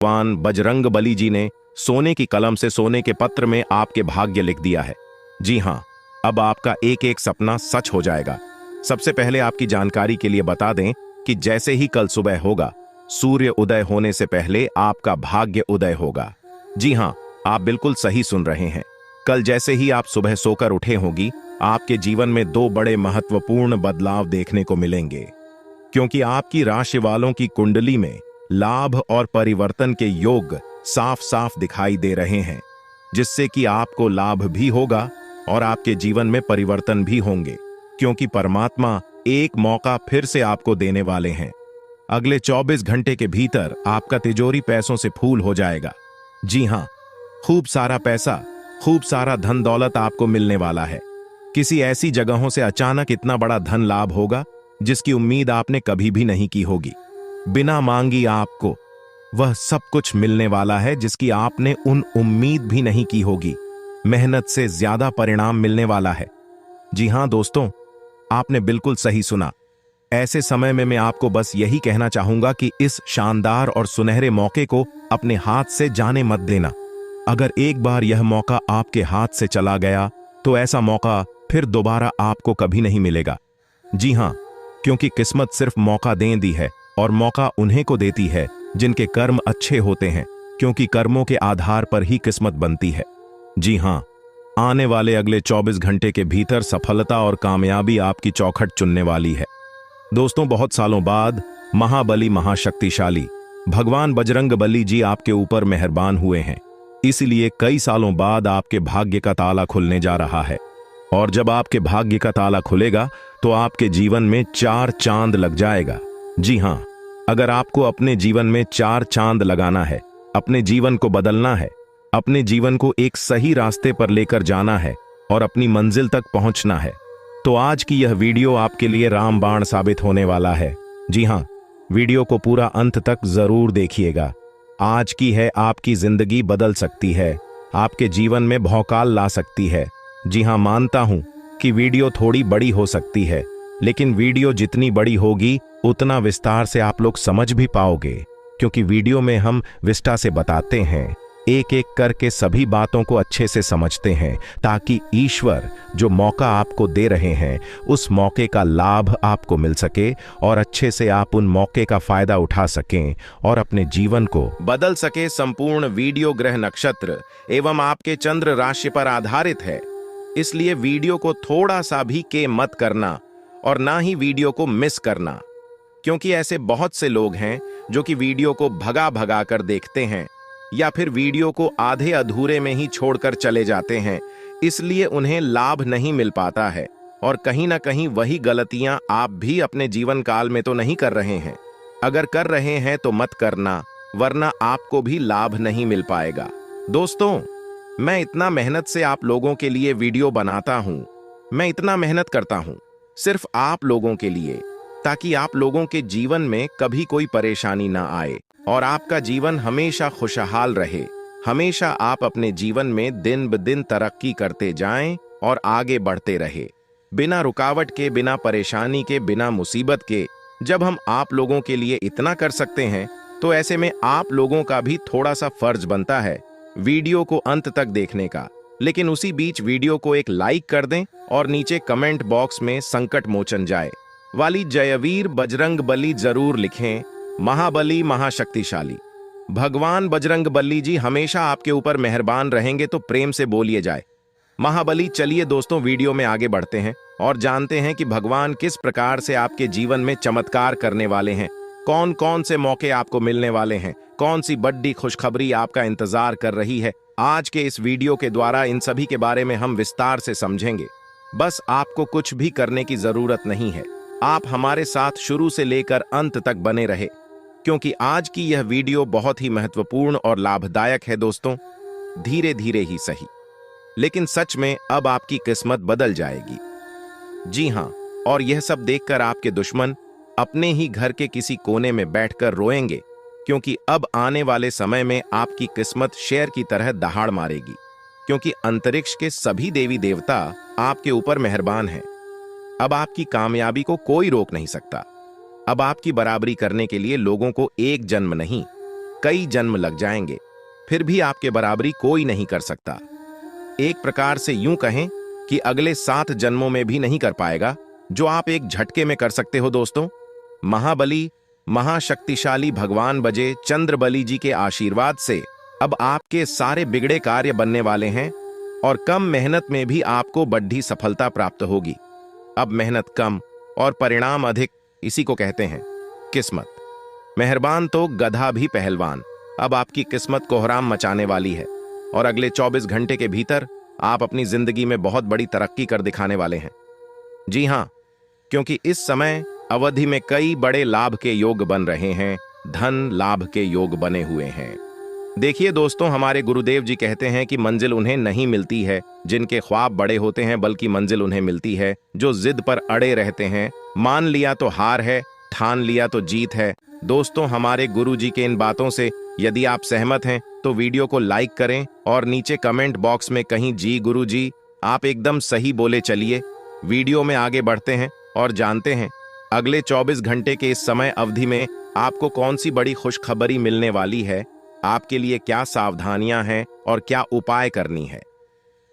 भगवान बजरंग बली जी ने सोने की कलम से सोने के पत्र में आपके भाग्य लिख दिया है। जी हाँ, अब आपका एक एक सपना सच हो जाएगा। सबसे पहले आपकी जानकारी के लिए बता दें कि जैसे ही कल सुबह होगा, सूर्य उदय होने से पहले आपका भाग्य उदय होगा। जी हाँ, आप बिल्कुल सही सुन रहे हैं। कल जैसे ही आप सुबह सोकर उठे होंगी, आपके जीवन में दो बड़े महत्वपूर्ण बदलाव देखने को मिलेंगे, क्योंकि आपकी राशि वालों की कुंडली में लाभ और परिवर्तन के योग साफ साफ दिखाई दे रहे हैं, जिससे कि आपको लाभ भी होगा और आपके जीवन में परिवर्तन भी होंगे, क्योंकि परमात्मा एक मौका फिर से आपको देने वाले हैं। अगले 24 घंटे के भीतर आपका तिजोरी पैसों से फूल हो जाएगा। जी हाँ, खूब सारा पैसा, खूब सारा धन दौलत आपको मिलने वाला है। किसी ऐसी जगहों से अचानक इतना बड़ा धन लाभ होगा जिसकी उम्मीद आपने कभी भी नहीं की होगी। बिना मांगी आपको वह सब कुछ मिलने वाला है जिसकी आपने उन उम्मीद भी नहीं की होगी। मेहनत से ज्यादा परिणाम मिलने वाला है। जी हां दोस्तों, आपने बिल्कुल सही सुना। ऐसे समय में मैं आपको बस यही कहना चाहूंगा कि इस शानदार और सुनहरे मौके को अपने हाथ से जाने मत देना। अगर एक बार यह मौका आपके हाथ से चला गया तो ऐसा मौका फिर दोबारा आपको कभी नहीं मिलेगा। जी हां, क्योंकि किस्मत सिर्फ मौका दे दी है और मौका उन्हें को देती है जिनके कर्म अच्छे होते हैं, क्योंकि कर्मों के आधार पर ही किस्मत बनती है। जी हां, आने वाले अगले 24 घंटे के भीतर सफलता और कामयाबी आपकी चौखट चुनने वाली है। दोस्तों, बहुत सालों बाद महाबली महाशक्तिशाली भगवान बजरंग बली जी आपके ऊपर मेहरबान हुए हैं, इसलिए कई सालों बाद आपके भाग्य का ताला खुलने जा रहा है। और जब आपके भाग्य का ताला खुलेगा तो आपके जीवन में 4 चांद लग जाएगा। जी हां, अगर आपको अपने जीवन में 4 चांद लगाना है, अपने जीवन को बदलना है, अपने जीवन को एक सही रास्ते पर लेकर जाना है और अपनी मंजिल तक पहुंचना है, तो आज की यह वीडियो आपके लिए रामबाण साबित होने वाला है। जी हां, वीडियो को पूरा अंत तक जरूर देखिएगा। आज की है आपकी जिंदगी बदल सकती है, आपके जीवन में भौकाल ला सकती है। जी हां, मानता हूं कि वीडियो थोड़ी बड़ी हो सकती है, लेकिन वीडियो जितनी बड़ी होगी उतना विस्तार से आप लोग समझ भी पाओगे, क्योंकि वीडियो में हम विस्तार से बताते हैं, एक एक करके सभी बातों को अच्छे से समझते हैं, ताकि ईश्वर जो मौका आपको दे रहे हैं उस मौके का लाभ आपको मिल सके और अच्छे से आप उन मौके का फायदा उठा सकें और अपने जीवन को बदल सके। संपूर्ण वीडियो ग्रह नक्षत्र एवं आपके चंद्र राशि पर आधारित है, इसलिए वीडियो को थोड़ा सा भी के मत करना और ना ही वीडियो को मिस करना, क्योंकि ऐसे बहुत से लोग हैं जो कि वीडियो को भगा भगा कर देखते हैं या फिर वीडियो को आधे अधूरे में ही छोड़कर चले जाते हैं, इसलिए उन्हें लाभ नहीं मिल पाता है। और कहीं ना कहीं वही गलतियां आप भी अपने जीवन काल में तो नहीं कर रहे हैं। अगर कर रहे हैं तो मत करना, वरना आपको भी लाभ नहीं मिल पाएगा। दोस्तों, मैं इतना मेहनत से आप लोगों के लिए वीडियो बनाता हूं, मैं इतना मेहनत करता हूं सिर्फ आप लोगों के लिए, ताकि आप लोगों के जीवन में कभी कोई परेशानी ना आए और आपका जीवन हमेशा खुशहाल रहे। हमेशा आप अपने जीवन में दिन ब दिन तरक्की करते जाएं और आगे बढ़ते रहे, बिना रुकावट के, बिना परेशानी के, बिना मुसीबत के। जब हम आप लोगों के लिए इतना कर सकते हैं, तो ऐसे में आप लोगों का भी थोड़ा सा फर्ज बनता है वीडियो को अंत तक देखने का। लेकिन उसी बीच वीडियो को एक लाइक कर दें और नीचे कमेंट बॉक्स में संकट मोचन जाए वाली जयवीर बजरंग बली जरूर लिखें। महाबली महाशक्तिशाली भगवान बजरंग बली जी हमेशा आपके ऊपर मेहरबान रहेंगे, तो प्रेम से बोलिए जाए महाबली। चलिए दोस्तों, वीडियो में आगे बढ़ते हैं और जानते हैं कि भगवान किस प्रकार से आपके जीवन में चमत्कार करने वाले हैं, कौन कौन से मौके आपको मिलने वाले हैं, कौन सी बड़ी खुशखबरी आपका इंतजार कर रही है। आज के इस वीडियो के द्वारा इन सभी के बारे में हम विस्तार से समझेंगे। बस आपको कुछ भी करने की जरूरत नहीं है, आप हमारे साथ शुरू से लेकर अंत तक बने रहे, क्योंकि आज की यह वीडियो बहुत ही महत्वपूर्ण और लाभदायक है। दोस्तों, धीरे धीरे ही सही, लेकिन सच में अब आपकी किस्मत बदल जाएगी। जी हां, और यह सब देखकर आपके दुश्मन अपने ही घर के किसी कोने में बैठकर रोएंगे, क्योंकि अब आने वाले समय में आपकी किस्मत शेर की तरह दहाड़ मारेगी, क्योंकि अंतरिक्ष के सभी देवी देवता आपके ऊपर मेहरबान हैं। अब आपकी कामयाबी को कोई रोक नहीं सकता। अब आपकी बराबरी करने के लिए लोगों को एक जन्म नहीं कई जन्म लग जाएंगे, फिर भी आपके बराबरी कोई नहीं कर सकता। एक प्रकार से यूं कहें कि अगले 7 जन्मों में भी नहीं कर पाएगा जो आप एक झटके में कर सकते हो दोस्तों। महाबली, महाशक्तिशाली भगवान बजे चंद्रबली जी के आशीर्वाद से अब आपके सारे बिगड़े कार्य बनने वाले हैं और कम मेहनत में भी आपको बड़ी सफलता प्राप्त होगी। अब मेहनत कम और परिणाम अधिक, इसी को कहते हैं किस्मत। मेहरबान तो गधा भी पहलवान। अब आपकी किस्मत कोहराम मचाने वाली है और अगले 24 घंटे के भीतर आप अपनी जिंदगी में बहुत बड़ी तरक्की कर दिखाने वाले हैं। जी हां, क्योंकि इस समय अवधि में कई बड़े लाभ के योग बन रहे हैं, धन लाभ के योग बने हुए हैं। देखिए दोस्तों, हमारे गुरुदेव जी कहते हैं कि मंजिल उन्हें नहीं मिलती है जिनके ख्वाब बड़े होते हैं, बल्कि मंजिल उन्हें मिलती है जो जिद पर अड़े रहते हैं। मान लिया तो हार है, ठान लिया तो जीत है। दोस्तों, हमारे गुरु जी के इन बातों से यदि आप सहमत हैं तो वीडियो को लाइक करें और नीचे कमेंट बॉक्स में कहीं जी गुरु जी आप एकदम सही बोले चलिए। वीडियो में आगे बढ़ते हैं और जानते हैं अगले 24 घंटे के इस समय अवधि में आपको कौन सी बड़ी खुशखबरी मिलने वाली है, आपके लिए क्या सावधानियां हैं और क्या उपाय करनी है।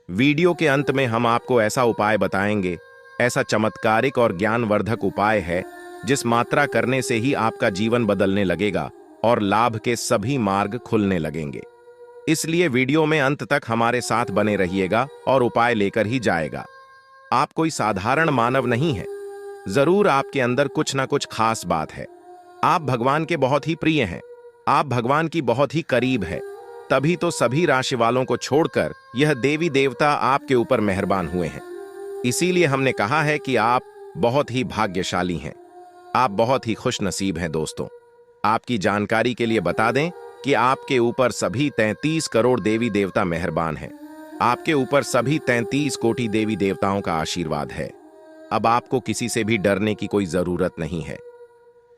वीडियो के अंत में हम आपको ऐसा उपाय बताएंगे, ऐसा चमत्कारिक और ज्ञानवर्धक उपाय है जिस मात्रा करने से ही आपका जीवन बदलने लगेगा और लाभ के सभी मार्ग खुलने लगेंगे। इसलिए वीडियो में अंत तक हमारे साथ बने रहिएगा और उपाय लेकर ही जाएगा। आप कोई साधारण मानव नहीं है, जरूर आपके अंदर कुछ ना कुछ खास बात है। आप भगवान के बहुत ही प्रिय हैं, आप भगवान की बहुत ही करीब है, तभी तो सभी राशि वालों को छोड़कर यह देवी देवता आपके ऊपर मेहरबान हुए हैं। इसीलिए हमने कहा है कि आप बहुत ही भाग्यशाली हैं, आप बहुत ही खुश नसीब हैं। दोस्तों, आपकी जानकारी के लिए बता दें कि आपके ऊपर सभी 33 करोड़ देवी देवता मेहरबान हैं। आपके ऊपर सभी 33 कोटि देवी देवताओं का आशीर्वाद है। अब आपको किसी से भी डरने की कोई जरूरत नहीं है।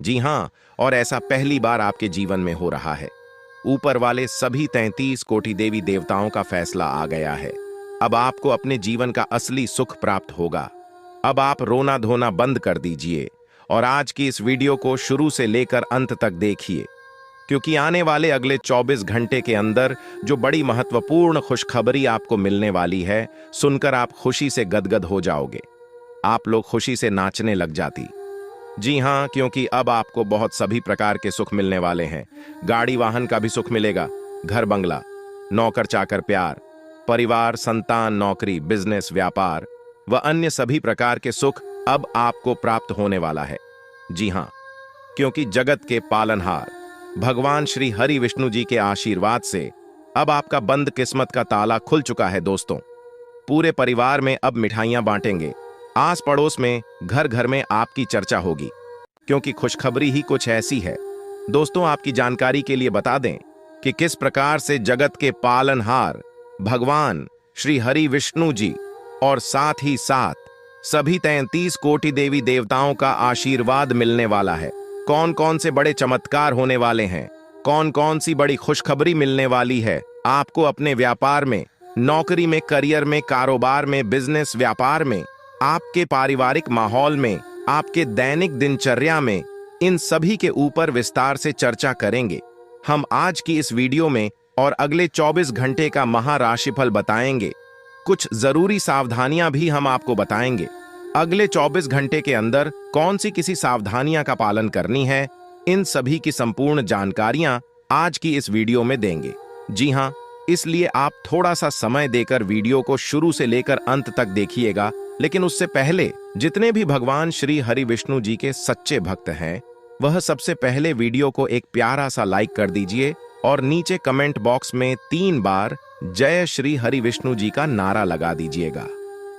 जी हां, और ऐसा पहली बार आपके जीवन में हो रहा है। ऊपर वाले सभी 33 कोटि देवी देवताओं का फैसला आ गया है। अब आपको अपने जीवन का असली सुख प्राप्त होगा। अब आप रोना धोना बंद कर दीजिए और आज की इस वीडियो को शुरू से लेकर अंत तक देखिए, क्योंकि आने वाले अगले 24 घंटे के अंदर जो बड़ी महत्वपूर्ण खुशखबरी आपको मिलने वाली है, सुनकर आप खुशी से गदगद हो जाओगे। आप लोग खुशी से नाचने लग जाती। जी हां, क्योंकि अब आपको बहुत सभी प्रकार के सुख मिलने वाले हैं। गाड़ी वाहन का भी सुख मिलेगा, घर बंगला, नौकर चाकर प्यार, परिवार, संतान, नौकरी, बिजनेस, व्यापार व अन्य सभी प्रकार के सुख अब आपको प्राप्त होने वाला है। जी हां, क्योंकि जगत के पालनहार भगवान श्री हरि विष्णु जी के आशीर्वाद से अब आपका बंद किस्मत का ताला खुल चुका है। दोस्तों, पूरे परिवार में अब मिठाइयां बांटेंगे, आस पड़ोस में, घर घर में आपकी चर्चा होगी, क्योंकि खुशखबरी ही कुछ ऐसी है। दोस्तों, आपकी जानकारी के लिए बता दें कि किस प्रकार से जगत के पालनहार भगवान श्री हरि विष्णु जी और साथ ही साथ सभी 33 कोटि देवी देवताओं का आशीर्वाद मिलने वाला है। कौन कौन से बड़े चमत्कार होने वाले हैं, कौन कौन सी बड़ी खुशखबरी मिलने वाली है आपको अपने व्यापार में, नौकरी में, करियर में, कारोबार में, बिजनेस, व्यापार में, आपके पारिवारिक माहौल में, आपके दैनिक दिनचर्या में, इन सभी के ऊपर विस्तार से चर्चा करेंगे। हम आज की इस वीडियो में और अगले 24 घंटे का महाराशिफल बताएंगे। कुछ जरूरी सावधानियां भी हम आपको बताएंगे। अगले 24 घंटे के अंदर कौन सी किसी सावधानियां का पालन करनी है, इन सभी की संपूर्ण जानकारियां आज की इस वीडियो में देंगे। जी हां, इसलिए आप थोड़ा सा समय देकर वीडियो को शुरू से लेकर अंत तक देखिएगा। लेकिन उससे पहले जितने भी भगवान श्री हरि विष्णु जी के सच्चे भक्त हैं, वह सबसे पहले वीडियो को एक प्यारा सा लाइक कर दीजिए और नीचे कमेंट बॉक्स में 3 बार जय श्री हरि विष्णु जी का नारा लगा दीजिएगा।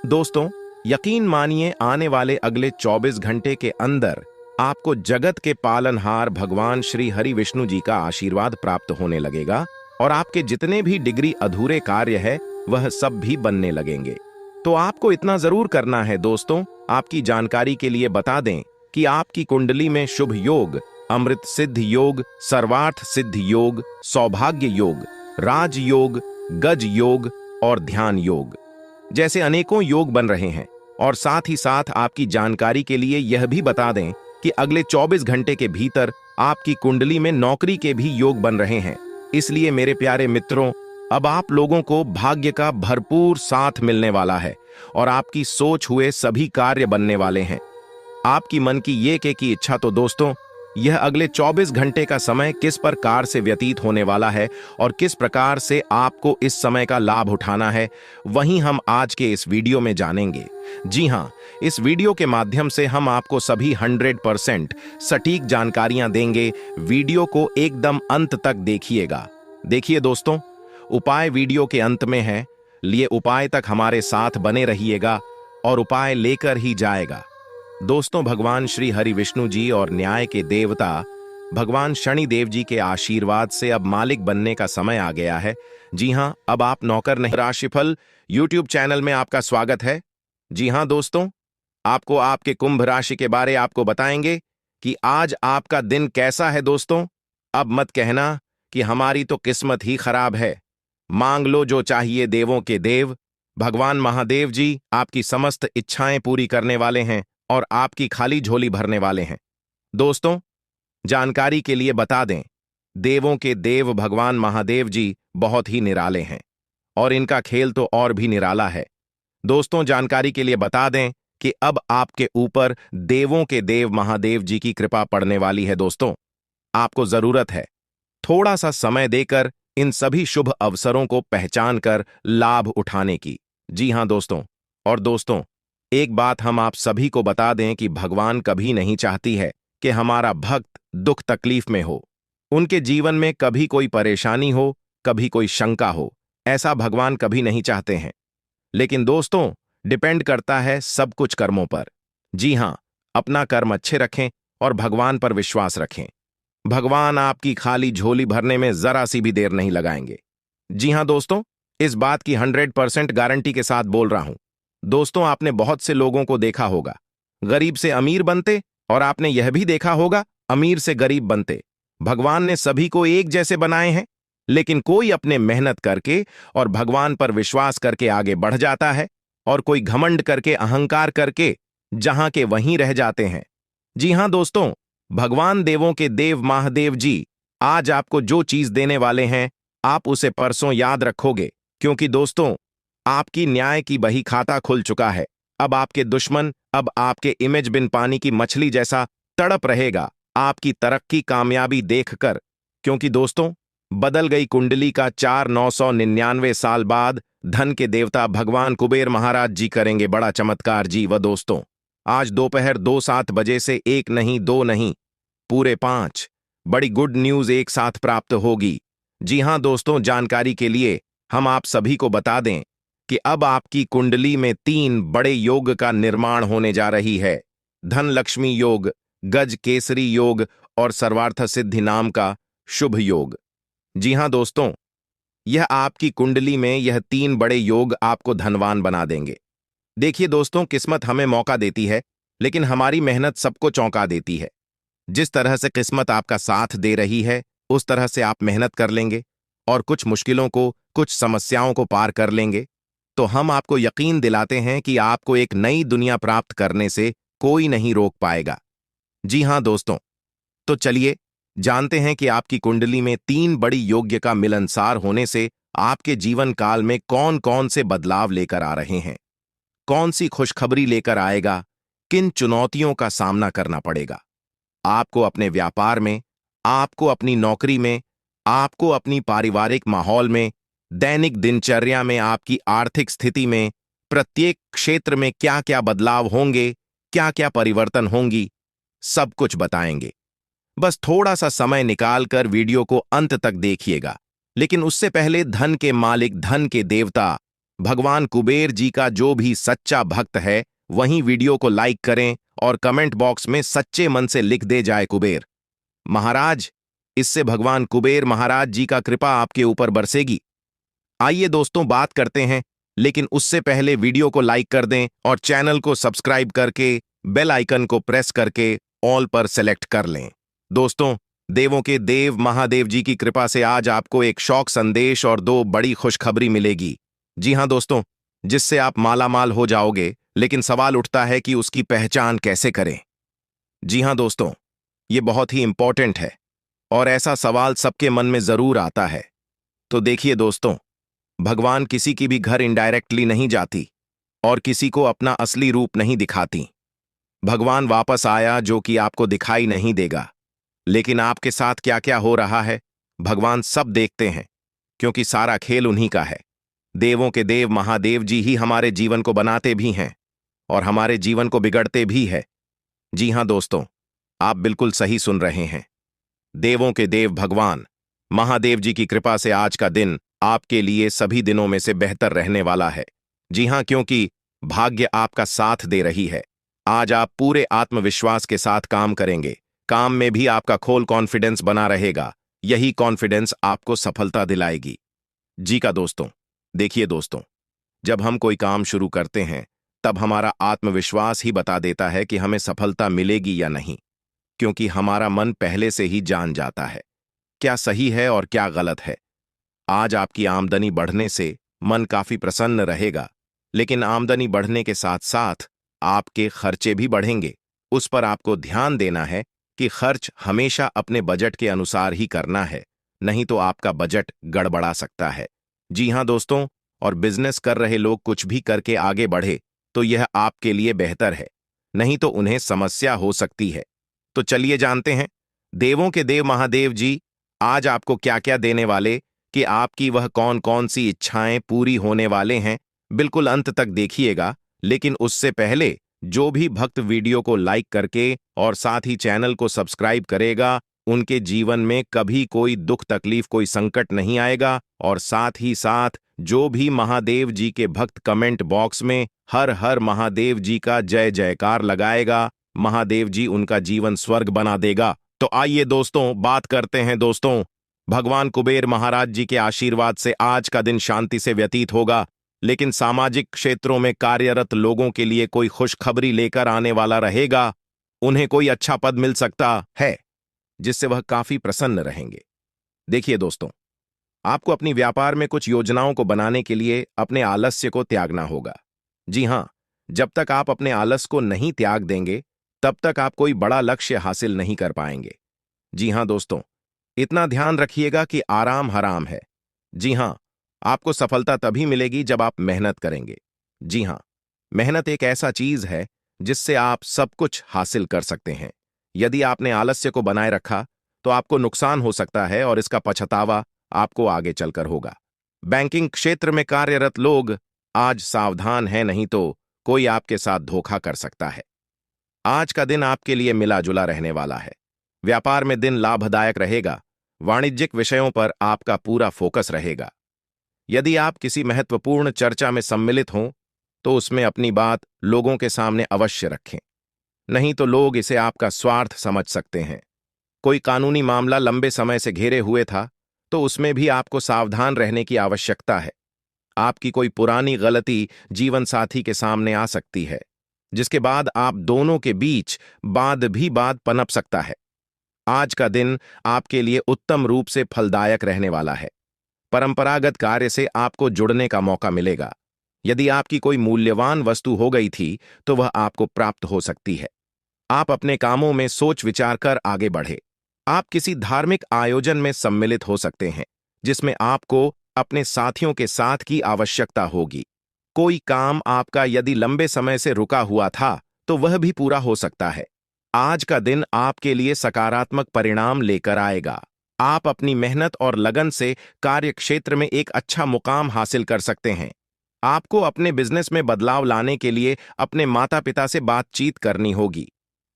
दोस्तों, यकीन मानिए, आने वाले अगले 24 घंटे के अंदर आपको जगत के पालनहार भगवान श्री हरि विष्णु जी का आशीर्वाद प्राप्त होने लगेगा और आपके जितने भी डिग्री अधूरे कार्य है वह सब भी बनने लगेंगे। तो आपको इतना जरूर करना है दोस्तों, आपकी जानकारी के लिए बता दें कि आपकी कुंडली में शुभ योग, अमृत सिद्ध योग, सर्वार्थ सिद्ध योग, सौभाग्य योग, राज योग, गज योग और ध्यान योग जैसे अनेकों योग बन रहे हैं। और साथ ही साथ आपकी जानकारी के लिए यह भी बता दें कि अगले 24 घंटे के भीतर आपकी कुंडली में नौकरी के भी योग बन रहे हैं। इसलिए मेरे प्यारे मित्रों, अब आप लोगों को भाग्य का भरपूर साथ मिलने वाला है और आपकी सोच हुए सभी कार्य बनने वाले हैं। आपकी मन की ये की इच्छा तो दोस्तों, यह अगले 24 घंटे का समय किस प्रकार से व्यतीत होने वाला है और किस प्रकार से आपको इस समय का लाभ उठाना है, वहीं हम आज के इस वीडियो में जानेंगे। जी हां, इस वीडियो के माध्यम से हम आपको सभी 100% सटीक जानकारियां देंगे। वीडियो को एकदम अंत तक देखिएगा। देखिए दोस्तों, उपाय वीडियो के अंत में है, लिए उपाय तक हमारे साथ बने रहिएगा और उपाय लेकर ही जाएगा। दोस्तों, भगवान श्री हरि विष्णु जी और न्याय के देवता भगवान शनिदेव जी के आशीर्वाद से अब मालिक बनने का समय आ गया है। जी हां, अब आप नौकर नहीं। राशिफल यूट्यूब चैनल में आपका स्वागत है। जी हां दोस्तों, आपको आपके कुंभ राशि के बारे आपको बताएंगे कि आज आपका दिन कैसा है। दोस्तों, अब मत कहना कि हमारी तो किस्मत ही खराब है। मांग लो जो चाहिए, देवों के देव भगवान महादेव जी आपकी समस्त इच्छाएं पूरी करने वाले हैं और आपकी खाली झोली भरने वाले हैं। दोस्तों, जानकारी के लिए बता दें, देवों के देव भगवान महादेव जी बहुत ही निराले हैं और इनका खेल तो और भी निराला है। दोस्तों, जानकारी के लिए बता दें कि अब आपके ऊपर देवों के देव महादेव जी की कृपा पड़ने वाली है। दोस्तों, आपको जरूरत है थोड़ा सा समय देकर इन सभी शुभ अवसरों को पहचान कर लाभ उठाने की। जी हां दोस्तों, और दोस्तों, एक बात हम आप सभी को बता दें कि भगवान कभी नहीं चाहती है कि हमारा भक्त दुख तकलीफ में हो, उनके जीवन में कभी कोई परेशानी हो, कभी कोई शंका हो। ऐसा भगवान कभी नहीं चाहते हैं। लेकिन दोस्तों, डिपेंड करता है सब कुछ कर्मों पर। जी हां, अपना कर्म अच्छे रखें और भगवान पर विश्वास रखें। भगवान आपकी खाली झोली भरने में जरा सी भी देर नहीं लगाएंगे। जी हां दोस्तों, इस बात की 100% गारंटी के साथ बोल रहा हूं। दोस्तों, आपने बहुत से लोगों को देखा होगा गरीब से अमीर बनते, और आपने यह भी देखा होगा अमीर से गरीब बनते। भगवान ने सभी को एक जैसे बनाए हैं, लेकिन कोई अपने मेहनत करके और भगवान पर विश्वास करके आगे बढ़ जाता है और कोई घमंड करके, अहंकार करके जहां के वहीं रह जाते हैं। जी हां दोस्तों, भगवान देवों के देव महादेव जी आज आपको जो चीज देने वाले हैं, आप उसे परसों याद रखोगे, क्योंकि दोस्तों, आपकी न्याय की बही खाता खुल चुका है। अब आपके दुश्मन अब आपके इमेज बिन पानी की मछली जैसा तड़प रहेगा आपकी तरक्की कामयाबी देखकर, क्योंकि दोस्तों, बदल गई कुंडली का 4999 साल बाद धन के देवता भगवान कुबेर महाराज जी करेंगे बड़ा चमत्कार। जी व दोस्तों, आज दोपहर 2:07 बजे से 1 नहीं 2 नहीं पूरे 5 बड़ी गुड न्यूज एक साथ प्राप्त होगी। जी हां दोस्तों, जानकारी के लिए हम आप सभी को बता दें कि अब आपकी कुंडली में 3 बड़े योग का निर्माण होने जा रही है। धन लक्ष्मी योग, गज केसरी योग और सर्वार्थ सिद्धि नाम का शुभ योग। जी हां दोस्तों, यह आपकी कुंडली में यह 3 बड़े योग आपको धनवान बना देंगे। देखिए दोस्तों, किस्मत हमें मौका देती है, लेकिन हमारी मेहनत सबको चौंका देती है। जिस तरह से किस्मत आपका साथ दे रही है, उस तरह से आप मेहनत कर लेंगे और कुछ मुश्किलों को, कुछ समस्याओं को पार कर लेंगे, तो हम आपको यकीन दिलाते हैं कि आपको एक नई दुनिया प्राप्त करने से कोई नहीं रोक पाएगा। जी हां दोस्तों, तो चलिए जानते हैं कि आपकी कुंडली में 3 बड़ी योग्य का मिलनसार होने से आपके जीवन काल में कौन कौन से बदलाव लेकर आ रहे हैं, कौन सी खुशखबरी लेकर आएगा, किन चुनौतियों का सामना करना पड़ेगा आपको अपने व्यापार में, आपको अपनी नौकरी में, आपको अपनी पारिवारिक माहौल में, दैनिक दिनचर्या में, आपकी आर्थिक स्थिति में, प्रत्येक क्षेत्र में क्या क्या बदलाव होंगे, क्या क्या परिवर्तन होंगी, सब कुछ बताएंगे। बस थोड़ा सा समय निकालकर वीडियो को अंत तक देखिएगा। लेकिन उससे पहले धन के मालिक, धन के देवता भगवान कुबेर जी का जो भी सच्चा भक्त है, वहीं वीडियो को लाइक करें और कमेंट बॉक्स में सच्चे मन से लिख दे जाए कुबेर महाराज। इससे भगवान कुबेर महाराज जी का कृपा आपके ऊपर बरसेगी। आइए दोस्तों, बात करते हैं, लेकिन उससे पहले वीडियो को लाइक कर दें और चैनल को सब्सक्राइब करके बेल आइकन को प्रेस करके ऑल पर सेलेक्ट कर लें। दोस्तों, देवों के देव महादेव जी की कृपा से आज आपको एक शौक संदेश और 2 बड़ी खुशखबरी मिलेगी। जी हां दोस्तों, जिससे आप मालामाल हो जाओगे, लेकिन सवाल उठता है कि उसकी पहचान कैसे करें। जी हाँ दोस्तों, ये बहुत ही इंपॉर्टेंट है और ऐसा सवाल सबके मन में जरूर आता है। तो देखिए दोस्तों, भगवान किसी की भी घर इनडायरेक्टली नहीं जाती और किसी को अपना असली रूप नहीं दिखाती। भगवान वापस आया जो कि आपको दिखाई नहीं देगा, लेकिन आपके साथ क्या क्या हो रहा है भगवान सब देखते हैं, क्योंकि सारा खेल उन्हीं का है। देवों के देव महादेव जी ही हमारे जीवन को बनाते भी हैं और हमारे जीवन को बिगड़ते भी है। जी हाँ दोस्तों, आप बिल्कुल सही सुन रहे हैं। देवों के देव भगवान महादेव जी की कृपा से आज का दिन आपके लिए सभी दिनों में से बेहतर रहने वाला है। जी हाँ, क्योंकि भाग्य आपका साथ दे रही है। आज आप पूरे आत्मविश्वास के साथ काम करेंगे। काम में भी आपका खोल कॉन्फिडेंस बना रहेगा। यही कॉन्फिडेंस आपको सफलता दिलाएगी। जी का दोस्तों, देखिए दोस्तों, जब हम कोई काम शुरू करते हैं तब हमारा आत्मविश्वास ही बता देता है कि हमें सफलता मिलेगी या नहीं, क्योंकि हमारा मन पहले से ही जान जाता है क्या सही है और क्या गलत है। आज आपकी आमदनी बढ़ने से मन काफी प्रसन्न रहेगा, लेकिन आमदनी बढ़ने के साथ साथ आपके खर्चे भी बढ़ेंगे। उस पर आपको ध्यान देना है कि खर्च हमेशा अपने बजट के अनुसार ही करना है, नहीं तो आपका बजट गड़बड़ा सकता है। जी हाँ दोस्तों, और बिजनेस कर रहे लोग कुछ भी करके आगे बढ़े तो यह आपके लिए बेहतर है, नहीं तो उन्हें समस्या हो सकती है। तो चलिए जानते हैं देवों के देव महादेव जी आज आपको क्या क्या देने वाले, कि आपकी वह कौन कौन सी इच्छाएं पूरी होने वाले हैं। बिल्कुल अंत तक देखिएगा, लेकिन उससे पहले जो भी भक्त वीडियो को लाइक करके और साथ ही चैनल को सब्सक्राइब करेगा, उनके जीवन में कभी कोई दुख तकलीफ कोई संकट नहीं आएगा। और साथ ही साथ जो भी महादेव जी के भक्त कमेंट बॉक्स में हर हर महादेव जी का जय जयकार लगाएगा, महादेव जी उनका जीवन स्वर्ग बना देगा। तो आइए दोस्तों बात करते हैं दोस्तों। भगवान कुबेर महाराज जी के आशीर्वाद से आज का दिन शांति से व्यतीत होगा, लेकिन सामाजिक क्षेत्रों में कार्यरत लोगों के लिए कोई खुशखबरी लेकर आने वाला रहेगा। उन्हें कोई अच्छा पद मिल सकता है जिससे वह काफी प्रसन्न रहेंगे। देखिए दोस्तों, आपको अपनी व्यापार में कुछ योजनाओं को बनाने के लिए अपने आलस्य को त्यागना होगा। जी हां, जब तक आप अपने आलस को नहीं त्याग देंगे तब तक आप कोई बड़ा लक्ष्य हासिल नहीं कर पाएंगे। जी हां दोस्तों, इतना ध्यान रखिएगा कि आराम हराम है। जी हां, आपको सफलता तभी मिलेगी जब आप मेहनत करेंगे। जी हां, मेहनत एक ऐसा चीज है जिससे आप सब कुछ हासिल कर सकते हैं। यदि आपने आलस्य को बनाए रखा तो आपको नुकसान हो सकता है और इसका पछतावा आपको आगे चलकर होगा। बैंकिंग क्षेत्र में कार्यरत लोग आज सावधान हैं, नहीं तो कोई आपके साथ धोखा कर सकता है। आज का दिन आपके लिए मिला जुला रहने वाला है। व्यापार में दिन लाभदायक रहेगा। वाणिज्यिक विषयों पर आपका पूरा फोकस रहेगा। यदि आप किसी महत्वपूर्ण चर्चा में सम्मिलित हों तो उसमें अपनी बात लोगों के सामने अवश्य रखें, नहीं तो लोग इसे आपका स्वार्थ समझ सकते हैं। कोई कानूनी मामला लंबे समय से घेरे हुए था तो उसमें भी आपको सावधान रहने की आवश्यकता है। आपकी कोई पुरानी गलती जीवन साथी के सामने आ सकती है, जिसके बाद आप दोनों के बीच वाद पनप सकता है। आज का दिन आपके लिए उत्तम रूप से फलदायक रहने वाला है। परंपरागत कार्य से आपको जुड़ने का मौका मिलेगा। यदि आपकी कोई मूल्यवान वस्तु हो गई थी तो वह आपको प्राप्त हो सकती है। आप अपने कामों में सोच विचार कर आगे बढ़े। आप किसी धार्मिक आयोजन में सम्मिलित हो सकते हैं जिसमें आपको अपने साथियों के साथ की आवश्यकता होगी। कोई काम आपका यदि लंबे समय से रुका हुआ था तो वह भी पूरा हो सकता है। आज का दिन आपके लिए सकारात्मक परिणाम लेकर आएगा। आप अपनी मेहनत और लगन से कार्य क्षेत्र में एक अच्छा मुकाम हासिल कर सकते हैं। आपको अपने बिजनेस में बदलाव लाने के लिए अपने माता पिता से बातचीत करनी होगी।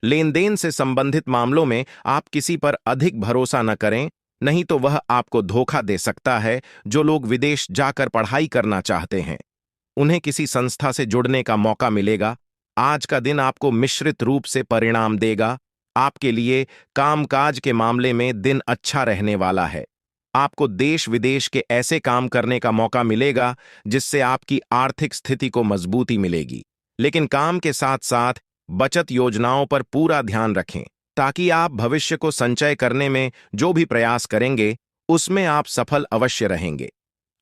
लेन देन से संबंधित मामलों में आप किसी पर अधिक भरोसा न करें, नहीं तो वह आपको धोखा दे सकता है। जो लोग विदेश जाकर पढ़ाई करना चाहते हैं उन्हें किसी संस्था से जुड़ने का मौका मिलेगा। आज का दिन आपको मिश्रित रूप से परिणाम देगा। आपके लिए कामकाज के मामले में दिन अच्छा रहने वाला है। आपको देश विदेश के ऐसे काम करने का मौका मिलेगा जिससे आपकी आर्थिक स्थिति को मजबूती मिलेगी। लेकिन काम के साथ साथ बचत योजनाओं पर पूरा ध्यान रखें, ताकि आप भविष्य को संचय करने में जो भी प्रयास करेंगे उसमें आप सफल अवश्य रहेंगे।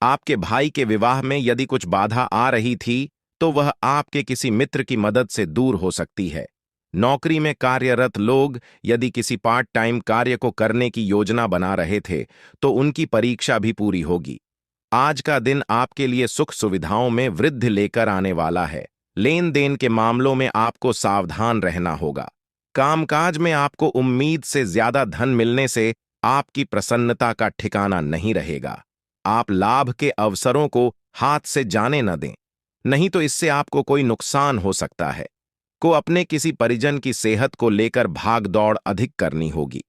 आपके भाई के विवाह में यदि कुछ बाधा आ रही थी तो वह आपके किसी मित्र की मदद से दूर हो सकती है। नौकरी में कार्यरत लोग यदि किसी पार्ट टाइम कार्य को करने की योजना बना रहे थे तो उनकी परीक्षा भी पूरी होगी। आज का दिन आपके लिए सुख सुविधाओं में वृद्धि लेकर आने वाला है। लेन देन के मामलों में आपको सावधान रहना होगा। कामकाज में आपको उम्मीद से ज्यादा धन मिलने से आपकी प्रसन्नता का ठिकाना नहीं रहेगा। आप लाभ के अवसरों को हाथ से जाने न दें, नहीं तो इससे आपको कोई नुकसान हो सकता है। को अपने किसी परिजन की सेहत को लेकर भाग दौड़ अधिक करनी होगी,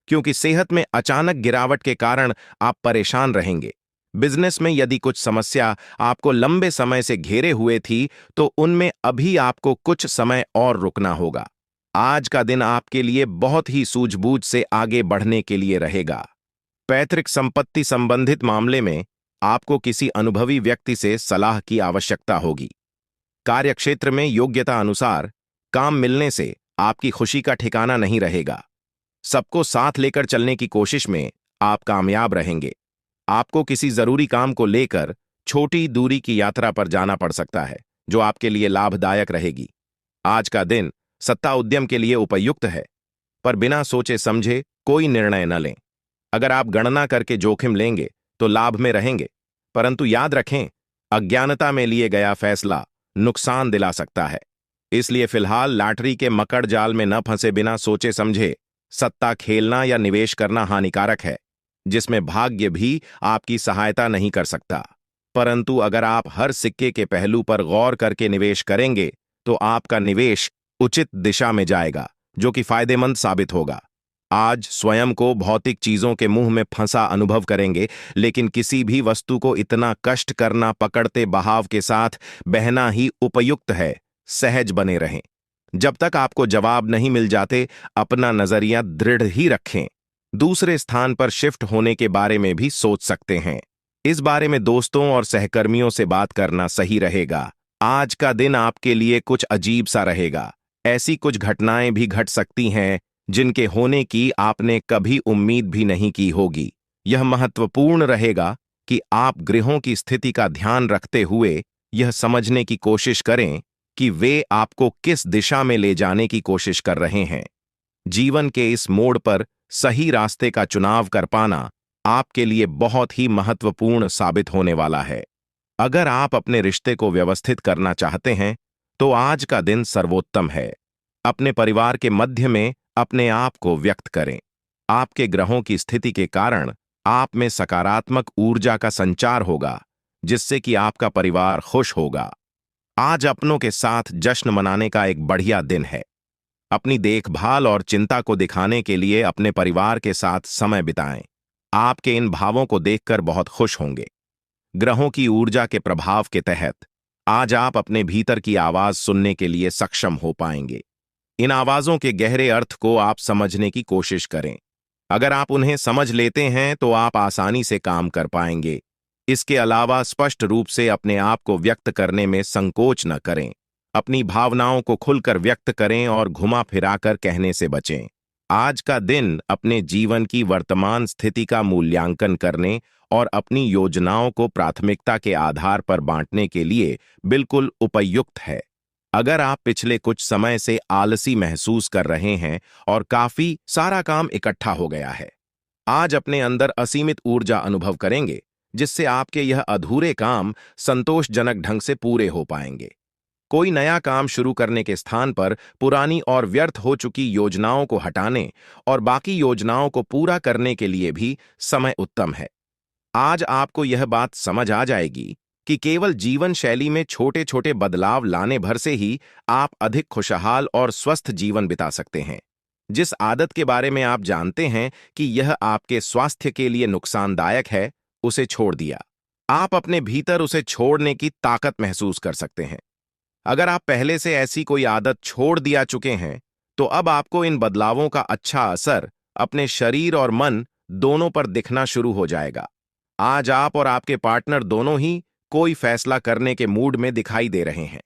क्योंकि सेहत में अचानक गिरावट के कारण आप परेशान रहेंगे। बिजनेस में यदि कुछ समस्या आपको लंबे समय से घेरे हुए थी तो उनमें अभी आपको कुछ समय और रुकना होगा। आज का दिन आपके लिए बहुत ही सूझबूझ से आगे बढ़ने के लिए रहेगा। पैतृक संपत्ति संबंधित मामले में आपको किसी अनुभवी व्यक्ति से सलाह की आवश्यकता होगी। कार्यक्षेत्र में योग्यता अनुसार काम मिलने से आपकी खुशी का ठिकाना नहीं रहेगा। सबको साथ लेकर चलने की कोशिश में आप कामयाब रहेंगे। आपको किसी जरूरी काम को लेकर छोटी दूरी की यात्रा पर जाना पड़ सकता है, जो आपके लिए लाभदायक रहेगी। आज का दिन सत्ता उद्यम के लिए उपयुक्त है, पर बिना सोचे समझे कोई निर्णय न लें। अगर आप गणना करके जोखिम लेंगे तो लाभ में रहेंगे, परंतु याद रखें, अज्ञानता में लिए गया फैसला नुकसान दिला सकता है। इसलिए फिलहाल लॉटरी के मकड़ जाल में न फंसे बिना सोचे समझे सत्ता खेलना या निवेश करना हानिकारक है, जिसमें भाग्य भी आपकी सहायता नहीं कर सकता। परंतु अगर आप हर सिक्के के पहलू पर गौर करके निवेश करेंगे तो आपका निवेश उचित दिशा में जाएगा, जो कि फायदेमंद साबित होगा। आज स्वयं को भौतिक चीजों के मुंह में फंसा अनुभव करेंगे, लेकिन किसी भी वस्तु को इतना कष्ट करना पकड़ते बहाव के साथ बहना ही उपयुक्त है। सहज बने रहें। जब तक आपको जवाब नहीं मिल जाते, अपना नजरिया दृढ़ ही रखें। दूसरे स्थान पर शिफ्ट होने के बारे में भी सोच सकते हैं। इस बारे में दोस्तों और सहकर्मियों से बात करना सही रहेगा। आज का दिन आपके लिए कुछ अजीब सा रहेगा। ऐसी कुछ घटनाएं भी घट सकती हैं जिनके होने की आपने कभी उम्मीद भी नहीं की होगी। यह महत्वपूर्ण रहेगा कि आप ग्रहों की स्थिति का ध्यान रखते हुए यह समझने की कोशिश करें कि वे आपको किस दिशा में ले जाने की कोशिश कर रहे हैं। जीवन के इस मोड़ पर सही रास्ते का चुनाव कर पाना आपके लिए बहुत ही महत्वपूर्ण साबित होने वाला है। अगर आप अपने रिश्ते को व्यवस्थित करना चाहते हैं तो आज का दिन सर्वोत्तम है। अपने परिवार के मध्य में अपने आप को व्यक्त करें। आपके ग्रहों की स्थिति के कारण आप में सकारात्मक ऊर्जा का संचार होगा, जिससे कि आपका परिवार खुश होगा। आज अपनों के साथ जश्न मनाने का एक बढ़िया दिन है। अपनी देखभाल और चिंता को दिखाने के लिए अपने परिवार के साथ समय बिताएं। आपके इन भावों को देखकर बहुत खुश होंगे। ग्रहों की ऊर्जा के प्रभाव के तहत आज आप अपने भीतर की आवाज सुनने के लिए सक्षम हो पाएंगे। इन आवाजों के गहरे अर्थ को आप समझने की कोशिश करें। अगर आप उन्हें समझ लेते हैं तो आप आसानी से काम कर पाएंगे। इसके अलावा स्पष्ट रूप से अपने आप को व्यक्त करने में संकोच न करें। अपनी भावनाओं को खुलकर व्यक्त करें और घुमा फिराकर कहने से बचें। आज का दिन अपने जीवन की वर्तमान स्थिति का मूल्यांकन करने और अपनी योजनाओं को प्राथमिकता के आधार पर बांटने के लिए बिल्कुल उपयुक्त है। अगर आप पिछले कुछ समय से आलसी महसूस कर रहे हैं और काफी सारा काम इकट्ठा हो गया है, आज अपने अंदर असीमित ऊर्जा अनुभव करेंगे, जिससे आपके यह अधूरे काम संतोषजनक ढंग से पूरे हो पाएंगे। कोई नया काम शुरू करने के स्थान पर पुरानी और व्यर्थ हो चुकी योजनाओं को हटाने और बाकी योजनाओं को पूरा करने के लिए भी समय उत्तम है। आज आपको यह बात समझ आ जाएगी कि केवल जीवन शैली में छोटे छोटे बदलाव लाने भर से ही आप अधिक खुशहाल और स्वस्थ जीवन बिता सकते हैं। जिस आदत के बारे में आप जानते हैं कि यह आपके स्वास्थ्य के लिए नुकसानदायक है, उसे छोड़ दिया। आप अपने भीतर उसे छोड़ने की ताकत महसूस कर सकते हैं। अगर आप पहले से ऐसी कोई आदत छोड़ दिया चुके हैं, तो अब आपको इन बदलावों का अच्छा असर अपने शरीर और मन दोनों पर दिखना शुरू हो जाएगा। आज आप और आपके पार्टनर दोनों ही कोई फैसला करने के मूड में दिखाई दे रहे हैं।